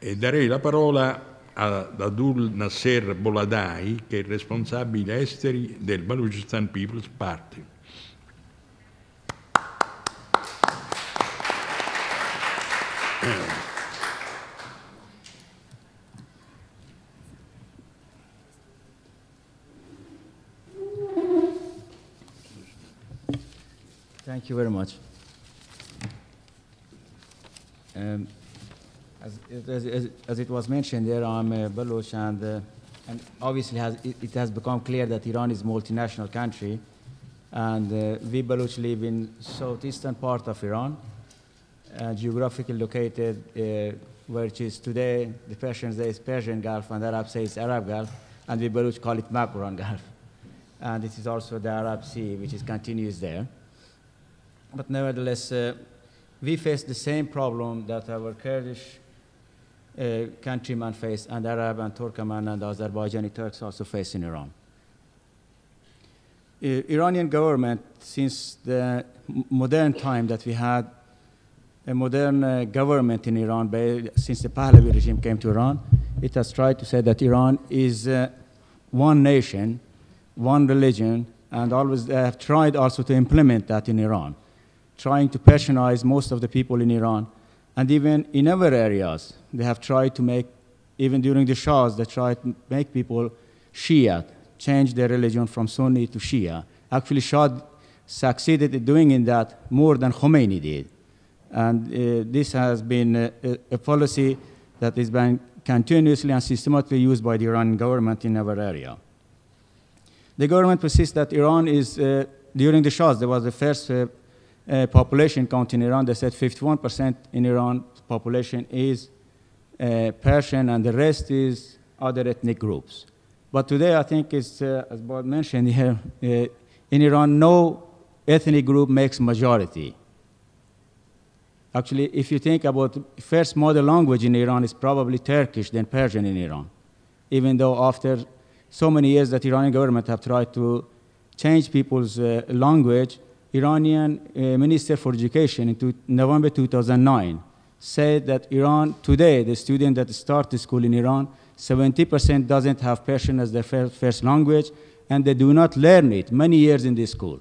E darei la parola ad Abdul Nasser Boladai, che è il responsabile esteri del Balochistan People's Party. Thank you very much. As it was mentioned there, I'm Baloch, and obviously it has become clear that Iran is a multinational country, and we Baloch live in southeastern part of Iran, geographically located where it is today, the Persians say it's Persian Gulf, and the Arabs say it's Arab Gulf, and we Baloch call it Makran Gulf. And it is also the Arab Sea, which is continuous there. But nevertheless, we face the same problem that our Kurdish countrymen face, and Arab and Turkmen and Azerbaijani Turks also face in Iran. Iranian government, since the modern time that we had a modern government in Iran, since the Pahlavi regime came to Iran, it has tried to say that Iran is one nation, one religion, and always they have tried also to implement that in Iran, trying to Persianize most of the people in Iran. And even in other areas, they have tried to make, even during the Shahs, they tried to make people Shia, change their religion from Sunni to Shia. Actually, Shah succeeded in doing that more than Khomeini did. And this has been a policy that has been continuously and systematically used by the Iranian government in our area. The government persists that Iran is, during the Shahs, there was the first population count in Iran. They said 51% in Iran population is Persian, and the rest is other ethnic groups. But today, I think it's, as Bob mentioned here, in Iran, no ethnic group makes majority. Actually, if you think about first mother language in Iran, is probably Turkish, then Persian in Iran. Even though after so many years that Iranian government have tried to change people's language, Iranian Minister for Education in November 2009 said that Iran today, the student that start the school in Iran, 70% doesn't have Persian as their first language, and they do not learn it many years in this school.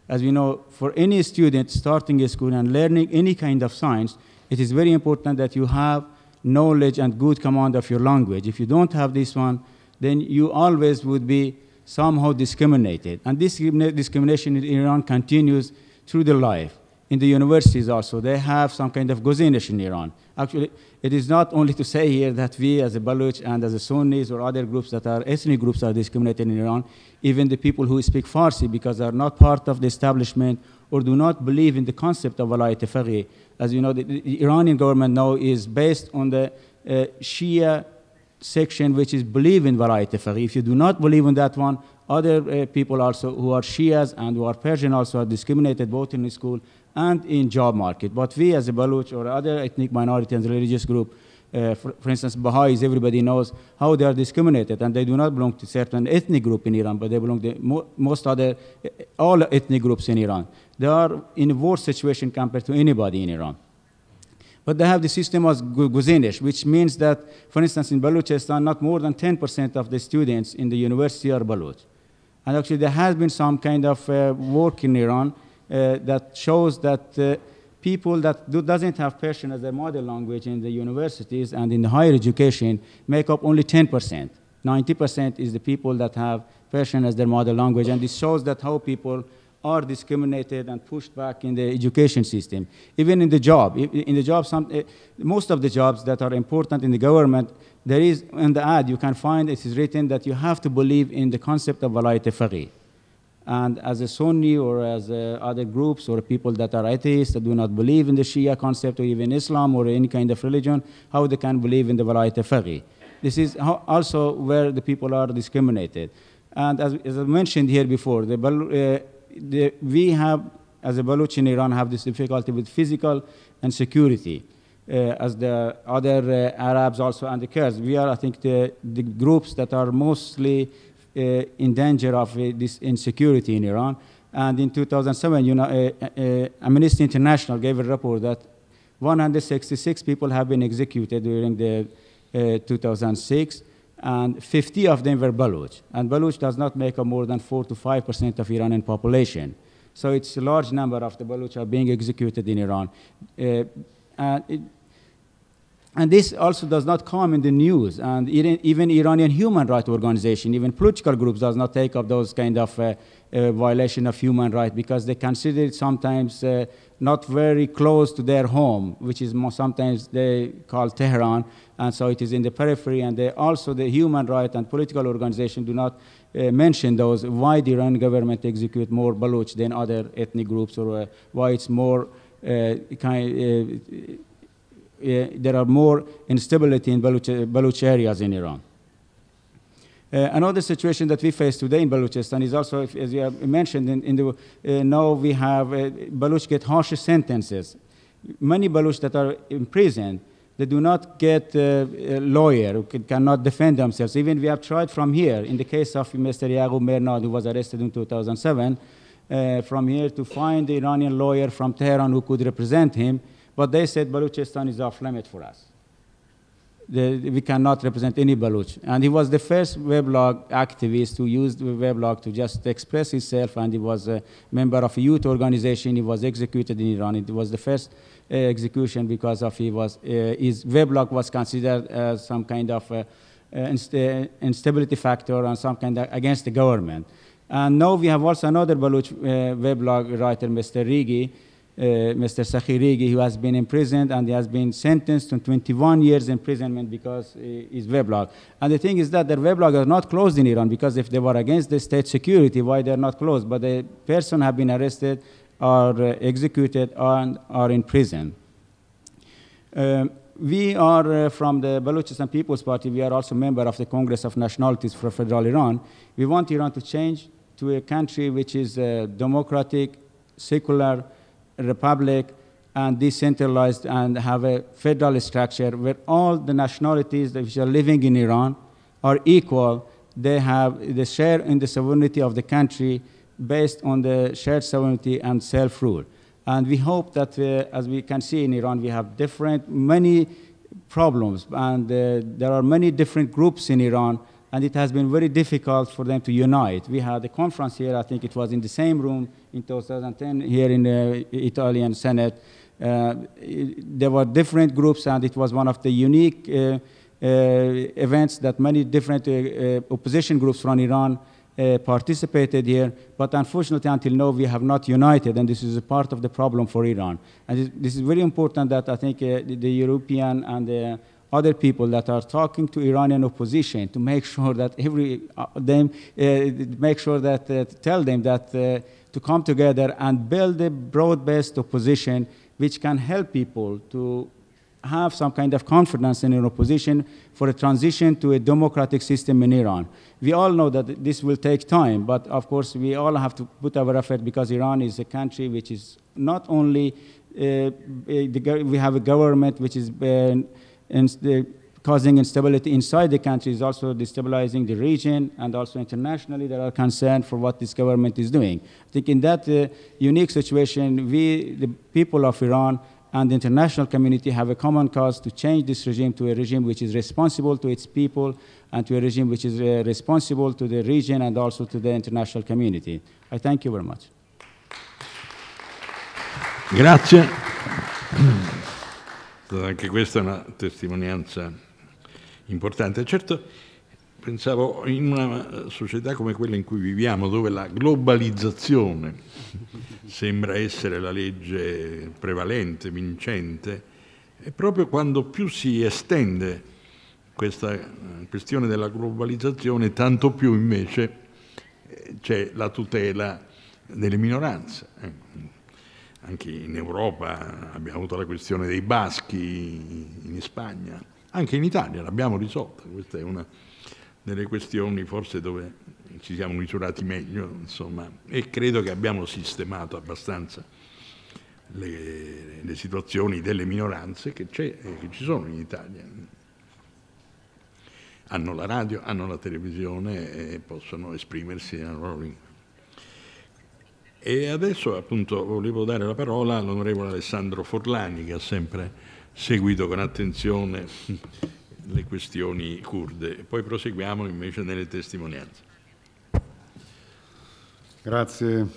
As we know, for any student starting a school and learning any kind of science, it is very important that you have knowledge and good command of your language. If you don't have this one, then you always would be somehow discriminated. And this discrimination in Iran continues through the life. In the universities also, they have some kind of guzinish in Iran. Actually, it is not only to say here that we as a Baloch and as a Sunnis or other groups that are ethnic groups are discriminated in Iran. Even the people who speak Farsi, because they are not part of the establishment or do not believe in the concept of Walayat-e-Faqih. As you know, the Iranian government now is based on the Shia section, which is believe in Walayat-e-Faqih. If you do not believe in that one, other people also who are Shias and who are Persian also are discriminated both in the school and in job market. But we as a Baloch or other ethnic minority and religious group, for instance, Baha'is, everybody knows how they are discriminated, and they do not belong to certain ethnic group in Iran, but they belong to most other, all ethnic groups in Iran. They are in a worse situation compared to anybody in Iran. But they have the system of guzinish, which means that, for instance, in Balochistan, not more than 10% of the students in the university are Baloch. And actually, there has been some kind of work in Iran that shows that people that doesn't have Persian as their mother language in the universities and in the higher education make up only 10%. 90% is the people that have Persian as their mother language, and this shows that how people are discriminated and pushed back in the education system. Even in the job, most of the jobs that are important in the government, there is, in the ad, you can find it is written that you have to believe in the concept of Walayat-e-Faqih. And as a Sunni or as other groups or people that are atheists that do not believe in the Shia concept or even Islam or any kind of religion, how they can believe in the Walayat-e-Faqih? This is also where the people are discriminated. And as I mentioned here before, we have, as a Baloch in Iran, have this difficulty with physical and security, as the other Arabs also and the Kurds. We are, I think, the groups that are mostly in danger of this insecurity in Iran. And in 2007, Amnesty International gave a report that 166 people have been executed during the 2006, and 50 of them were Baloch. And Baloch does not make up more than 4 to 5% of Iranian population. So it's a large number of the Baloch are being executed in Iran. And this also does not come in the news. And even Iranian human rights organization, even political groups does not take up those kind of violation of human rights because they consider it sometimes not very close to their home, which is more sometimes they call Tehran. And so it is in the periphery. And also the human rights and political organization do not mention those, why the Iranian government execute more Baloch than other ethnic groups, or why it's more there are more instability in Baloch areas in Iran. Another situation that we face today in Balochistan is also, as you have mentioned, now we have Baloch get harsher sentences. Many Baloch that are imprisoned, they do not get a lawyer who cannot defend themselves. Even we have tried from here, in the case of Mr. Yaqub Mernad, who was arrested in 2007, from here to find the Iranian lawyer from Tehran who could represent him. But they said Balochistan is off limit for us. We cannot represent any Baloch. And he was the first weblog activist who used the weblog to just express himself, and he was a member of a youth organization. He was executed in Iran. It was the first execution because of his weblog was considered as some kind of instability factor and some kind of against the government. And now we have also another Baloch weblog writer, Mr. Rigi, Mr. Sakhirigi, who has been imprisoned, and he has been sentenced to 21 years imprisonment because he's weblog. And the thing is that their weblog are not closed in Iran, because if they were against the state security, why they're not closed? But the person have been arrested or executed and are in prison. We are from the Balochistan People's Party. We are also member of the Congress of Nationalities for Federal Iran. We want Iran to change to a country which is democratic, secular, republic, and decentralized, and have a federal structure where all the nationalities which are living in Iran are equal. They share in the sovereignty of the country based on the shared sovereignty and self-rule. And we hope that, as we can see in Iran, we have many problems, and there are many different groups in Iran, and it has been very difficult for them to unite. We had a conference here, I think it was in the same room in 2010, here in the Italian Senate. There were different groups, and it was one of the unique events that many different opposition groups from Iran participated here. But unfortunately, until now, we have not united, and this is a part of the problem for Iran. And this is very important that I think the European and the other people that are talking to Iranian opposition to make sure that tell them that to come together and build a broad-based opposition which can help people to have some kind of confidence in an opposition for a transition to a democratic system in Iran. We all know that this will take time, but of course we all have to put our effort, because Iran is a country which is not only, we have a government which is causing instability inside the country, is also destabilizing the region, and also internationally there are concerns for what this government is doing. I think in that unique situation, we, the people of Iran, and the international community have a common cause to change this regime to a regime which is responsible to its people, and to a regime which is responsible to the region and also to the international community. I thank you very much. Grazie. Anche questa è una testimonianza importante. Certo, pensavo in una società come quella in cui viviamo, dove la globalizzazione sembra essere la legge prevalente, vincente, è proprio quando più si estende questa questione della globalizzazione, tanto più invece c'è la tutela delle minoranze. Anche in Europa abbiamo avuto la questione dei baschi in Spagna, anche in Italia l'abbiamo risolta. Questa è una delle questioni forse dove ci siamo misurati meglio, insomma, e credo che abbiamo sistemato abbastanza le situazioni delle minoranze che ci sono in Italia. Hanno la radio, hanno la televisione e possono esprimersi nella loro lingua. E adesso appunto volevo dare la parola all'onorevole Alessandro Forlani, che ha sempre seguito con attenzione le questioni curde, e poi proseguiamo invece nelle testimonianze. Grazie